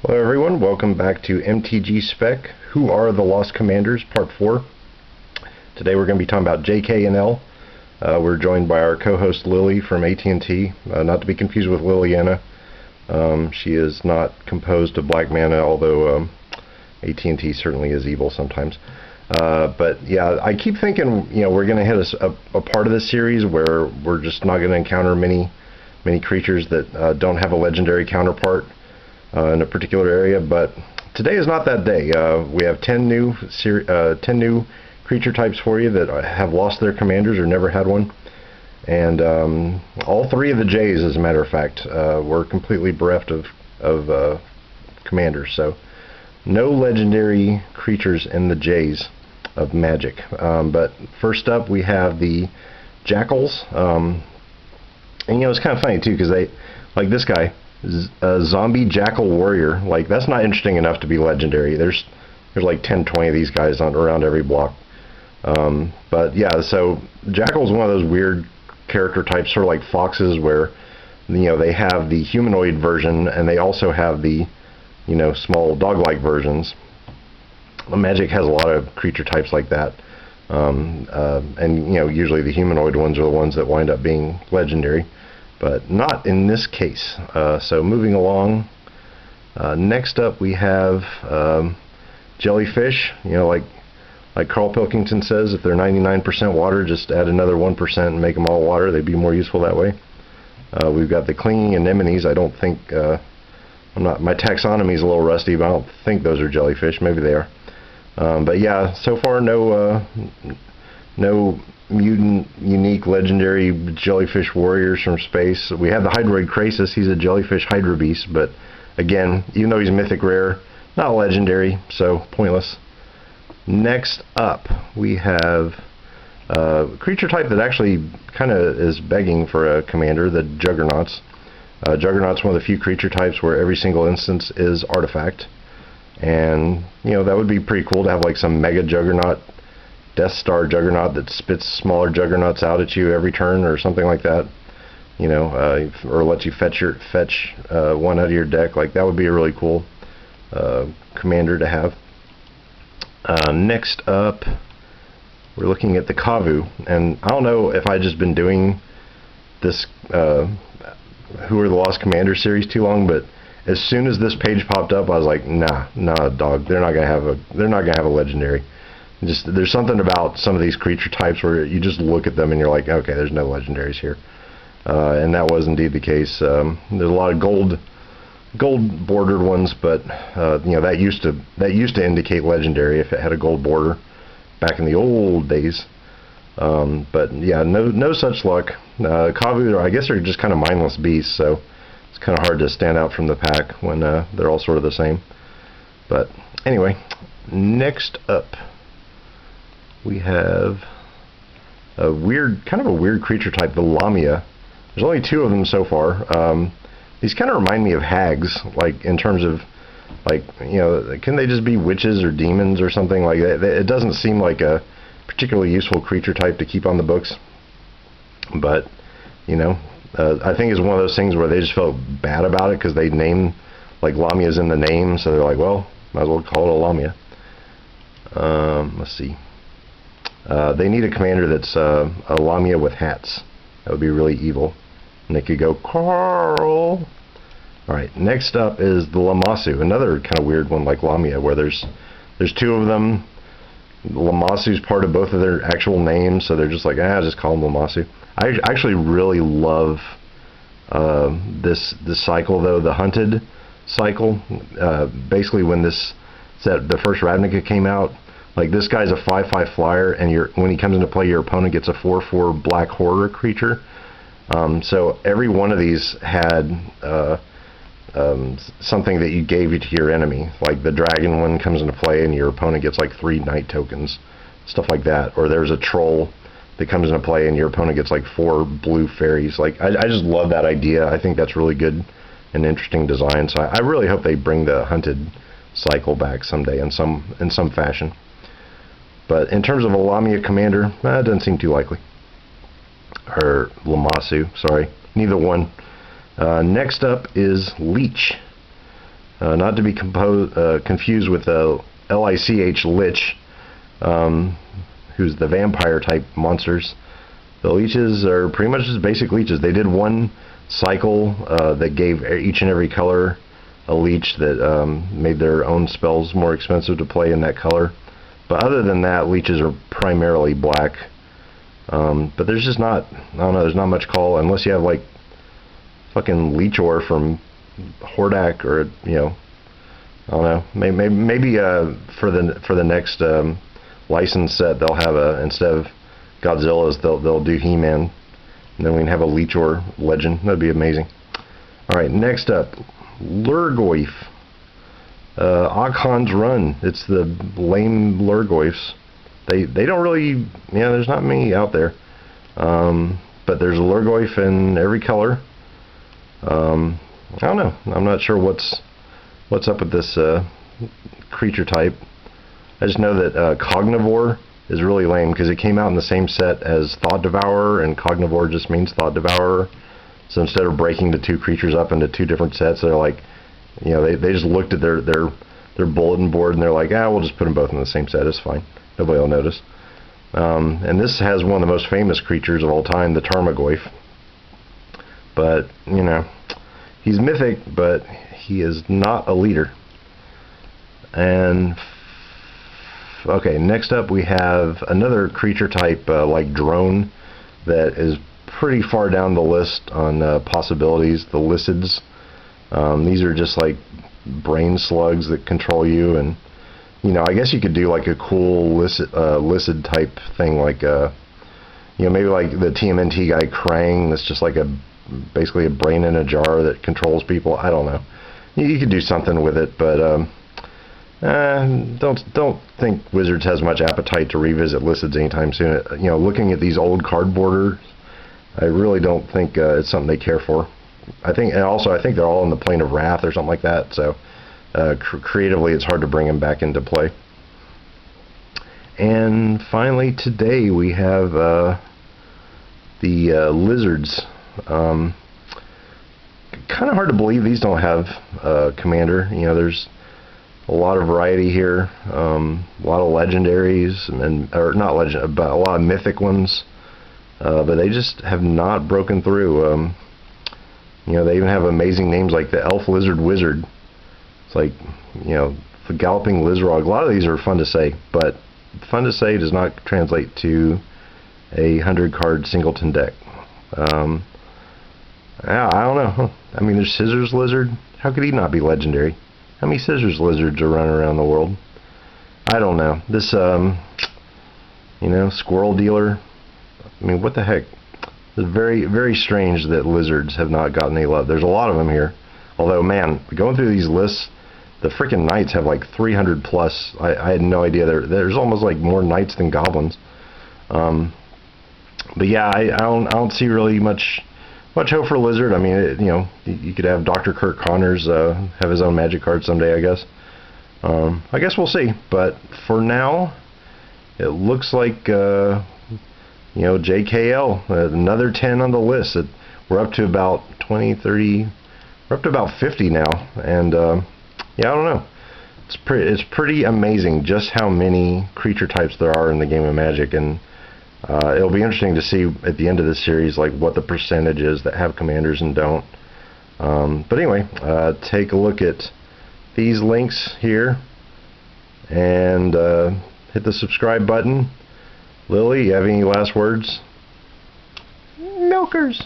Hello everyone, welcome back to MTG Spec, Who Are the Lost Commanders, Part 4. Today we're going to be talking about JK and L. We're joined by our co-host Lily from AT&T, not to be confused with Liliana. She is not composed of black mana, although AT&T certainly is evil sometimes. But yeah, I keep thinking, we're going to hit a part of this series where we're just not going to encounter many creatures that don't have a legendary counterpart in a particular area, but today is not that day. We have 10 new creature types for you that have lost their commanders or never had one, and all three of the J's, as a matter of fact, were completely bereft of commanders. So no legendary creatures in the J's of Magic. But first up, we have the Jackals, and it's kind of funny too because they, like this guy, zombie jackal warrior, like that's not interesting enough to be legendary. There's like 10-20 of these guys around every block. But yeah, so Jackal is one of those weird character types, sort of like foxes, where they have the humanoid version and they also have the small dog-like versions. Magic has a lot of creature types like that, and usually the humanoid ones are the ones that wind up being legendary. But not in this case. So moving along, next up we have Jellyfish. Like Carl Pilkington says, if they're 99% water, just add another 1% and make them all water. They'd be more useful that way. We've got the clinging anemones. I don't think my taxonomy is a little rusty, but I don't think those are jellyfish. Maybe they are. But yeah, so far no mutant, unique, legendary jellyfish warriors from space. We have the Hydroid Krasis. He's a jellyfish Hydra beast, but again, even though he's mythic rare, not legendary, so pointless. Next up, we have a creature type that actually kind of is begging for a commander, the Juggernauts. Juggernaut's one of the few creature types where every single instance is artifact, and that would be pretty cool to have like some mega Juggernaut, Death Star Juggernaut that spits smaller Juggernauts out at you every turn or something like that, or lets you fetch one out of your deck. Like that would be a really cool commander to have. Next up, we're looking at the Cavu, and I don't know if I've just been doing this Who Are the Lost Commander series too long, but as soon as this page popped up, I was like, nah, dog, they're not gonna have a legendary. There's something about some of these creature types where you just look at them and you're like, okay, there's no legendaries here, and that was indeed the case. There's a lot of gold bordered ones, but that used to indicate legendary if it had a gold border back in the old days. But yeah, no such luck. Cavu, I guess, they're just kind of mindless beasts, so it's kind of hard to stand out from the pack when they're all sort of the same. But anyway, next up, we have kind of a weird creature type, the Lamia. There's only 2 of them so far. These kind of remind me of hags, like in terms of, can they just be witches or demons or something like that? It doesn't seem like a particularly useful creature type to keep on the books. But, I think it's one of those things where they just felt bad about it because they named, like, Lamia's in the name, so they're like, well, might as well call it a Lamia. Let's see. They need a commander that's a Lamia with hats. That would be really evil. And they could go, Carl! Alright, next up is the Lamasu, another kind of weird one like Lamia, where there's 2 of them. Lamasu's part of both of their actual names, so they're just like, just call them Lamasu. I actually really love this cycle, though, the Hunted cycle. Basically, when the first Ravnica came out, like this guy's a 5/5 flyer, and when he comes into play, your opponent gets a 4/4 black horror creature. So every one of these had something that you gave to your enemy. Like the dragon one comes into play, and your opponent gets like 3 night tokens, stuff like that. Or there's a troll that comes into play, and your opponent gets like 4 blue fairies. Like I just love that idea. I think that's really good and interesting design. So I really hope they bring the Hunted cycle back someday in some fashion. But in terms of a Lamia commander, it doesn't seem too likely. Or Lamasu, sorry, neither one. Next up is Leech. not to be confused with Lich, Lich, who's the vampire type monsters. The leeches are pretty much just basic leeches. They did one cycle that gave each and every color a leech that made their own spells more expensive to play in that color. But other than that, leeches are primarily black. But there's just not, I don't know, there's not much call unless you have like fucking leech ore from Hordak, or you know, I don't know, maybe for the next license set they'll have instead of Godzilla's they'll do He-Man, and then we can have a leech ore legend. That'd be amazing. All right, next up, Largoif. Akhan's Run. It's the lame Largoifs. They don't really, yeah, there's not many out there. But there's a Largoif in every color. I don't know. I'm not sure what's up with this creature type. I just know that Cognivore is really lame because it came out in the same set as Thought Devourer, and Cognivore just means Thought Devourer. So instead of breaking the two creatures up into two different sets, they're like, you know, they just looked at their bulletin board and they're like, we'll just put them both in the same set. It's fine. Nobody will notice. And this has one of the most famous creatures of all time, the Tarmogoyf. But, you know, he's mythic, but he is not a leader. And okay, next up we have another creature type like drone that is pretty far down the list on possibilities, the Licids. These are just like brain slugs that control you, and you know, I guess you could do like a cool Licid type thing, like you know, maybe like the TMNT guy Krang, that's just like basically a brain in a jar that controls people. I don't know. You could do something with it, but don't think Wizards has much appetite to revisit Licids anytime soon. You know, looking at these old cardboarders, I really don't think it's something they care for. I think they're all in the plane of wrath or something like that. So creatively, it's hard to bring them back into play. And finally, today we have the lizards. Kind of hard to believe these don't have commander. You know, there's a lot of variety here, a lot of legendaries, or not legend, but a lot of mythic ones. But they just have not broken through. You know, they even have amazing names like the Elf Lizard Wizard. It's like, you know, the Galloping Lizrog. A lot of these are fun to say, but fun to say does not translate to a 100-card singleton deck. I don't know. I mean, there's Scissors Lizard. How could he not be legendary? How many Scissors Lizards are running around the world? I don't know. This, you know, Squirrel Dealer. I mean, what the heck? It's very, very strange that lizards have not gotten any love. There's a lot of them here. Although, man, going through these lists, the freaking knights have like 300 plus. I had no idea. There's almost like more knights than goblins. But yeah, I don't see really much hope for lizard. I mean, you know, you could have Dr. Kirk Connors have his own magic card someday, I guess. I guess we'll see. But for now, it looks like you know, JKL, another 10 on the list. We're up to about 20, 30, we're up to about 50 now, and yeah, I don't know. It's pretty amazing just how many creature types there are in the game of Magic, and it'll be interesting to see at the end of this series like what the percentage is that have commanders and don't. But anyway, take a look at these links here, and hit the subscribe button. Lily, you have any last words? Milkers.